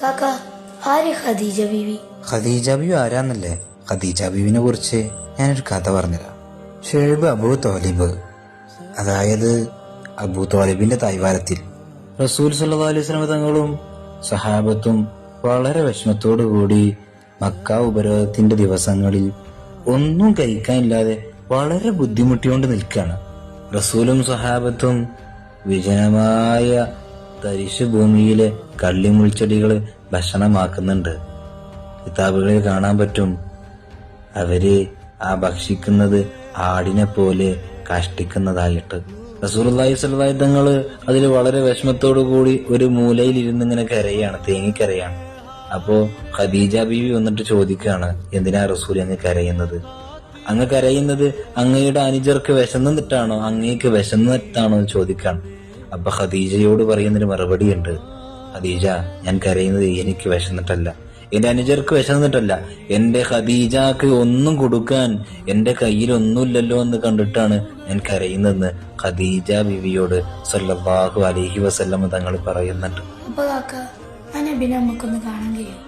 കാക്ക, ആര് ഖദീജ ബീവി? ഖദീജ ബീവി ആരാന്നല്ലേ? ഖദീജ ബീവിനെ കുറിച്ച് ഞാനൊരു കഥ പറഞ്ഞുതരാം. ഷുഐബ് അബൂ ത്വാലിബ്, അതായത് അബൂ ത്വാലിബിന്റെ തായ്വാരത്തിൽ റസൂൽ സല്ലല്ലാഹു അലൈഹി വസല്ലം തങ്ങളും സഹാബത്തും വളരെ വിഷമത്തോടു കൂടി മക്ക ഉപരോധത്തിന്റെ ദിവസങ്ങളിൽ ഒന്നും കഴിക്കാനില്ലാതെ വളരെ ബുദ്ധിമുട്ടിയോണ്ട് നിൽക്കുകയാണ്. റസൂലും സഹാബത്തും വിജനമായ തരിശു ഭൂമിയിലെ കള്ളിമുൾച്ചെടികള് ഭക്ഷണമാക്കുന്നുണ്ട്. കിതാബുകളിൽ കാണാൻ പറ്റും, അവര് ആ ഭക്ഷിക്കുന്നത് ആടിനെ പോലെ കഷ്ടിക്കുന്നതായിട്ട്. റസൂലുള്ളാഹി സ്വല്ലല്ലാഹു അലൈഹി തങ്ങള് അതിൽ വളരെ വിഷമത്തോടു കൂടി ഒരു മൂലയിൽ ഇരുന്ന് ഇങ്ങനെ കരയാണ്, തേങ്ങിക്കരയാണ്. അപ്പോ ഖദീജ ബീവി വന്നിട്ട് ചോദിക്കുകയാണ്, എന്തിനാ റസൂൽ അങ്ങ് കരയുന്നത്? അങ്ങ് കരയുന്നത് അങ്ങയുടെ അനുജർക്ക് വിശന്നിട്ടാണോ, അങ്ങേക്ക് വിശന്നിട്ടാണോ എന്ന് ചോദിക്കാണ്. അപ്പൊ ഖദീജയോട് പറയുന്നൊരു മറുപടി ഉണ്ട്, ഖദീജ, ഞാൻ കരയുന്നത് എനിക്ക് വിശന്നിട്ടല്ല, എന്റെ അനുജർക്ക് വിശന്നിട്ടല്ല, എന്റെ ഖദീജക്ക് ഒന്നും കൊടുക്കാൻ എന്റെ കയ്യിൽ ഒന്നുമില്ലല്ലോ എന്ന് കണ്ടിട്ടാണ് ഞാൻ കരയുന്നതെന്ന് ഖദീജ ബിവിയോട് സല്ലല്ലാഹു അലൈഹി വസല്ലം തങ്ങൾ പറയുന്നുണ്ട്. അപ്പൊ കാക്ക, ആ നബിനെ നമുക്കൊന്ന് കാണാൻ കഴിയും?